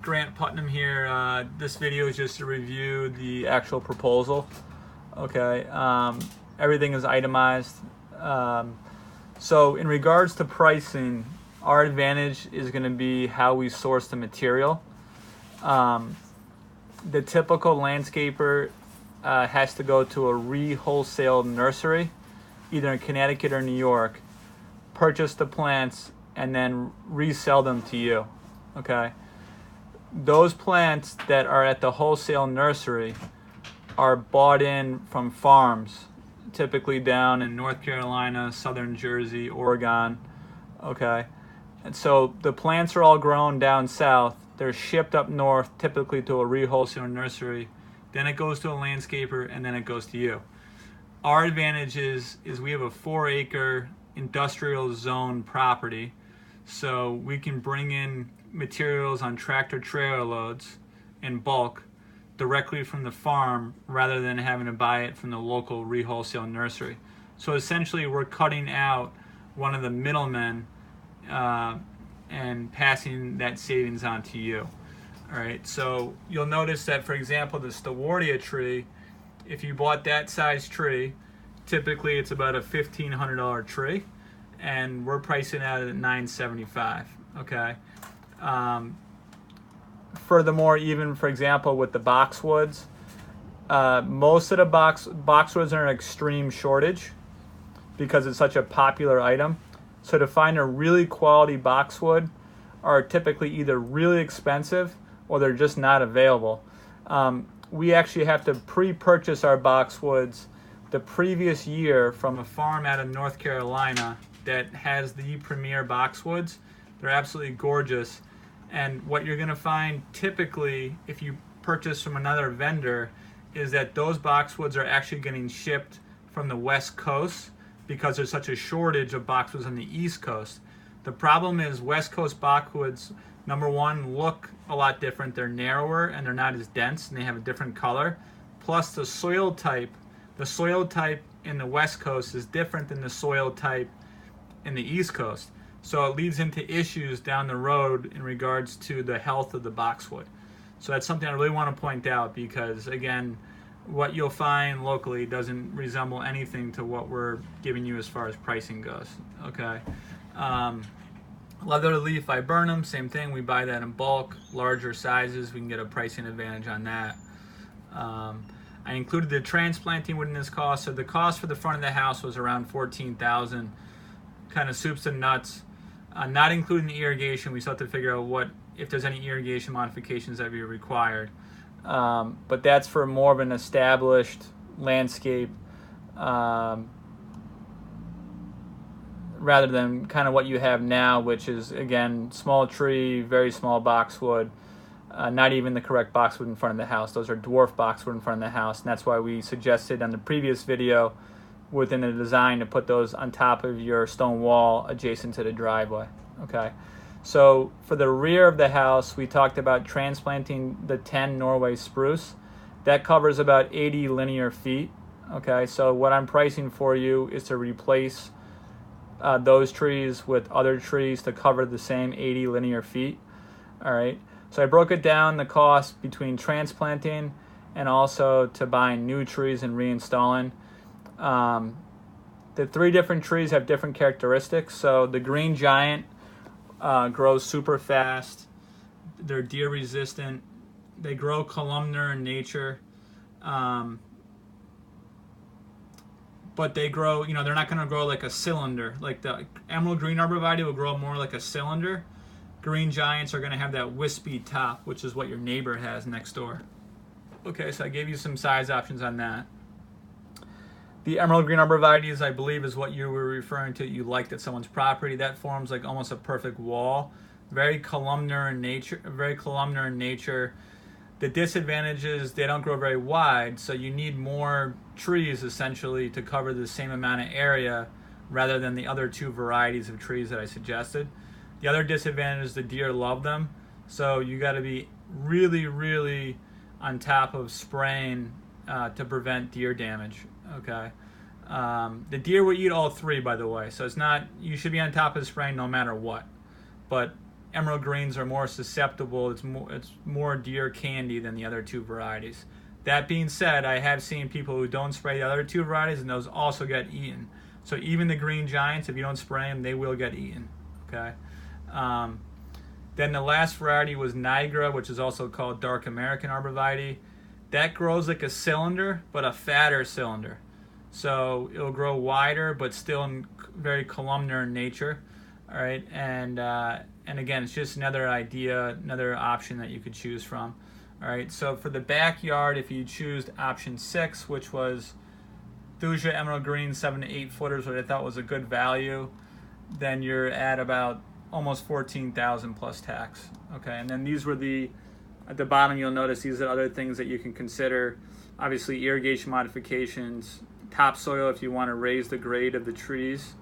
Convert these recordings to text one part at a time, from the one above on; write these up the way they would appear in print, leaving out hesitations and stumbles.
Grant Putnam here. This video is just to review the actual proposal. Okay, everything is itemized. So in regards to pricing, our advantage is going to be how we source the material. The typical landscaper has to go to a re-wholesale nursery, either in Connecticut or New York, purchase the plants, and then resell them to you. Okay, those plants that are at the wholesale nursery are bought in from farms, typically down in North Carolina, Southern Jersey, Oregon. Okay, and so the plants are all grown down south. They're shipped up north, typically to a re-wholesale nursery. Then it goes to a landscaper, and then it goes to you. Our advantage is we have a 4-acre industrial zone property, so we can bring in materials on tractor trailer loads in bulk directly from the farm rather than having to buy it from the local re-wholesale nursery. So essentially we're cutting out one of the middlemen and passing that savings on to you. All right, so you'll notice that, for example, the Stewartia tree, if you bought that size tree, typically it's about a $1,500 tree, and we're pricing out at $975. Okay. Furthermore, even for example with the boxwoods, most of the boxwoods are in extreme shortage because it's such a popular item. So to find a really quality boxwood are typically either really expensive or they're just not available. We actually have to pre-purchase our boxwoods the previous year from a farm out of North Carolina that has the premier boxwoods. They're absolutely gorgeous. And what you're going to find typically if you purchase from another vendor is that those boxwoods are actually getting shipped from the West Coast because there's such a shortage of boxwoods on the East Coast. The problem is West Coast boxwoods, number one, look a lot different. They're narrower and they're not as dense and they have a different color. Plus the soil type in the West Coast is different than the soil type in the East Coast. So it leads into issues down the road in regards to the health of the boxwood. So that's something I really want to point out because, again, what you'll find locally doesn't resemble anything to what we're giving you as far as pricing goes. Okay. Leather leaf viburnum, same thing. We buy that in bulk, larger sizes. We can get a pricing advantage on that. I included the transplanting within this cost. So the cost for the front of the house was around $14,000, kind of soups and nuts. Not including the irrigation. We still have to figure out if there's any irrigation modifications that be required. But that's for more of an established landscape rather than kind of what you have now, which is, again, small tree, very small boxwood, not even the correct boxwood in front of the house. Those are dwarf boxwood in front of the house, and that's why we suggested on the previous video within the design to put those on top of your stone wall adjacent to the driveway. Okay, so for the rear of the house, we talked about transplanting the 10 Norway spruce. That covers about 80 linear feet. Okay, so what I'm pricing for you is to replace those trees with other trees to cover the same 80 linear feet. All right, so I broke it down, the cost between transplanting and also to buying new trees and reinstalling. The 3 different trees have different characteristics. So the green giant grows super fast. They're deer resistant. They grow columnar in nature. But they grow, they're not going to grow like a cylinder. Like the emerald green arborvitae will grow more like a cylinder. Green giants are going to have that wispy top, which is what your neighbor has next door. Okay, so I gave you some size options on that. The emerald green arborvitae, I believe, is what you were referring to. You liked at someone's property. That forms like almost a perfect wall. Very columnar in nature. The disadvantage is they don't grow very wide, so you need more trees essentially to cover the same amount of area rather than the other 2 varieties of trees that I suggested. The other disadvantage is the deer love them, so you got to be really, really on top of spraying to prevent deer damage. Okay. The deer will eat all 3, by the way, so it's not, you should be on top of the spraying no matter what. But emerald greens are more susceptible. It's more deer candy than the other two varieties. That being said, I have seen people who don't spray the other two varieties, and those also get eaten. So even the green giants, if you don't spray them, they will get eaten. Okay. Then the last variety was Niagara, which is also called Dark American Arborvitae. That grows like a cylinder, but a fatter cylinder. So it'll grow wider, but still very columnar in nature. All right, and again, it's just another idea, another option that you could choose from. All right, so for the backyard, if you choose option 6, which was Thuja Emerald Green 7 to 8 footers, which I thought was a good value, then you're at about almost 14,000 plus tax. Okay, and then these were at the bottom you'll notice these are other things that you can consider. Obviously, irrigation modifications, topsoil if you want to raise the grade of the trees,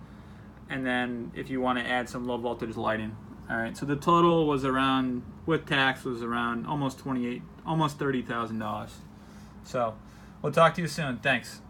and then if you want to add some low voltage lighting. All right, so the total was around, with tax, was around almost $30,000. So we'll talk to you soon. Thanks.